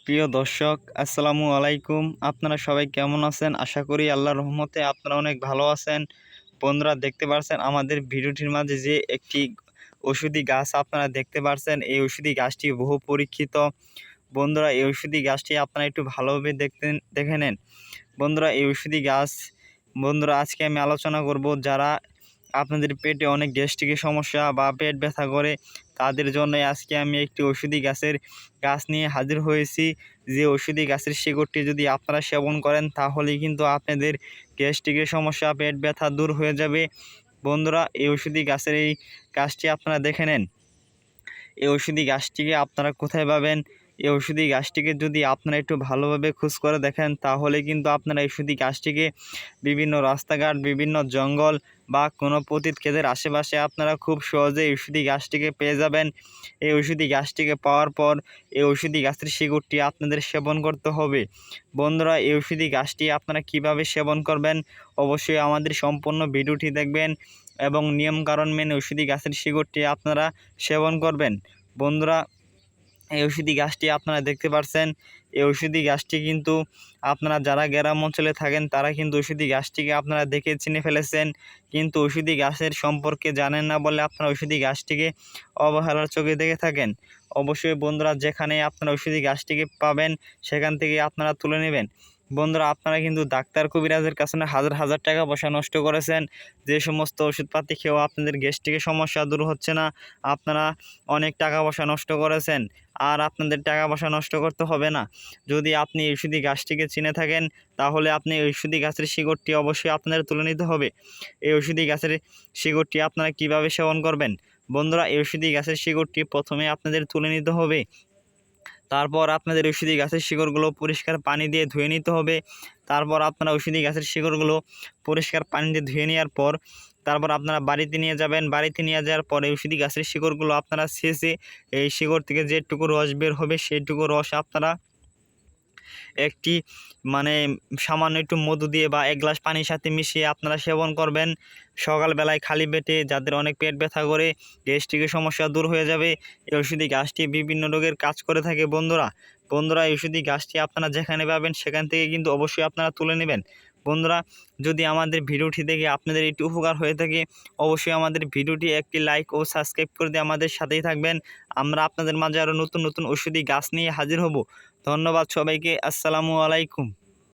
প্রিয় দর্শক, আসসালামু আলাইকুম। আপনারা সবাই কেমন আছেন? আশা করি আল্লাহর রহমতে আপনারা অনেক ভালো আছেন। বন্ধুরা, দেখতে পাচ্ছেন আমাদের ভিডিওটির মাঝে যে একটি ওষুধি গাছ আপনারা দেখতে পাচ্ছেন, এই ওষুধি গাছটি বহু পরীক্ষিত। বন্ধুরা, এই ওষুধি গাছটি আপনারা একটু ভালোভাবে দেখে নেন। বন্ধুরা, এই ওষুধি গাছ আজকে আমি আলোচনা করব যারা আপনাদের পেটে অনেক গ্যাস্ট্রিকের সমস্যা বা পেট ব্যথা করে, তাদের জন্য আজকে আমি একটি ওষুধি গাছ নিয়ে হাজির হয়েছি। যে ওষুধি গাছের শিকড়টি যদি আপনারা সেবন করেন, তাহলেই কিন্তু আপনাদের গ্যাস্ট্রিকের সমস্যা, পেট ব্যথা দূর হয়ে যাবে। বন্ধুরা, এই ওষুধি গাছের এই গাছটি আপনারা দেখে নেন। এই ওষুধি গাছটিকে আপনারা কোথায় পাবেন? এই ওষুধি গাছটিকে যদি আপনারা একটু ভালোভাবে খোঁজ করে দেখেন, তাহলে কিন্তু আপনারা এই ওষুধি গাছটিকে বিভিন্ন রাস্তাঘাট, বিভিন্ন জঙ্গল বা কোনো পতিত ক্ষেতের আশেপাশে আপনারা খুব সহজে এই ওষুধি গাছটিকে পেয়ে যাবেন। এই ওষুধি গাছটিকে পাওয়ার পর এই ওষুধি গাছের শিকড়টি আপনাদের সেবন করতে হবে। বন্ধুরা, এই ওষুধি গাছটি আপনারা কিভাবে সেবন করবেন, অবশ্যই আমাদের সম্পূর্ণ ভিডিওটি দেখবেন এবং নিয়মকানুন মেনে ওষুধি গাছের শিকড়টি আপনারা সেবন করবেন। বন্ধুরা, এই ওষুধি গাছটি আপনারা দেখতে পাচ্ছেন। এই ওষুধি গাছটি কিন্তু আপনারা যারা গ্রাম অঞ্চলে থাকেন, তারা কিন্তু ওষুধি গাছটিকে আপনারা দেখে চিনে ফেলেছেন, কিন্তু ওষুধি গাছের সম্পর্কে জানেন না বলে আপনারা ওষুধি গাছটিকে অবহেলার চোখে দেখে থাকেন। অবশ্যই বন্ধুরা, যেখানে আপনারা ওষুধি গাছটিকে পাবেন, সেখান থেকে আপনারা তুলে নেবেন। বন্ধুরা, আপনারা কিন্তু ডাক্তার কবিরাজের কাছে হাজার হাজার টাকা পয়সা নষ্ট করেছেন। যে সমস্ত ওষুধপাতি খেয়েও আপনাদের গ্যাস্ট্রিকের সমস্যা দূর হচ্ছে না, আপনারা অনেক টাকা পয়সা নষ্ট করেছেন। আর আপনাদের টাকা পয়সা নষ্ট করতে হবে না। যদি আপনি এই ওষুধি গাছটিকে চিনে থাকেন, তাহলে আপনি এই ওষুধি গাছের শিকড়টি অবশ্যই আপনাদের তুলে নিতে হবে। এই ওষুধি গাছের শিকড়টি আপনারা কিভাবে সেবন করবেন? বন্ধুরা, এই ওষুধি গাছের শিকড়টি প্রথমে আপনাদের তুলে নিতে হবে। তারপর আপনাদের ওষুধি গাছের শিকড়গুলো পরিষ্কার পানি দিয়ে ধুয়ে নিতে হবে। তারপর আপনারা ওষুধি গাছের শিকড়গুলো পরিষ্কার পানি দিয়ে ধুয়ে নেওয়ার পর তারপর আপনারা বাড়িতে নিয়ে যাবেন। বাড়িতে নিয়ে যাওয়ার পরে ওষুধি গাছের শিকড়গুলো আপনারা ছেঁচে এই শিকড় থেকে যেটুকু রস বের হবে, সেইটুকু রস আপনারা একটি সামান্য একটু মধু দিয়ে বা 1 গ্লাস পানির সাথে মিশিয়ে আপনারা সেবন করবেন। সকালবেলায় খালি পেটে যাদের অনেক পেট ব্যথা করে, গ্যাস্ট্রিকের সমস্যা দূর হয়ে যাবে। এই ওষুধি গাছটি বিভিন্ন রোগের কাজ করে থাকে। বন্ধুরা, এই ওষুধি গাছটি আপনারা যেখানে পাবেন, সেখান থেকে কিন্তু অবশ্যই আপনারা তুলে নেবেন। বন্ধুরা, যদি আমাদের ভিডিওটি দেখে আপনাদের একটু উপকার হয়ে থাকে, অবশ্যই আমাদের ভিডিওটি একটি লাইক ও সাবস্ক্রাইব করে দিয়ে আমাদের সাথেই থাকবেন। আমরা আপনাদের মাঝে আরও নতুন নতুন ওষুধি গাছ নিয়ে হাজির হব। ধন্যবাদ সবাইকে। আসসালামু আলাইকুম।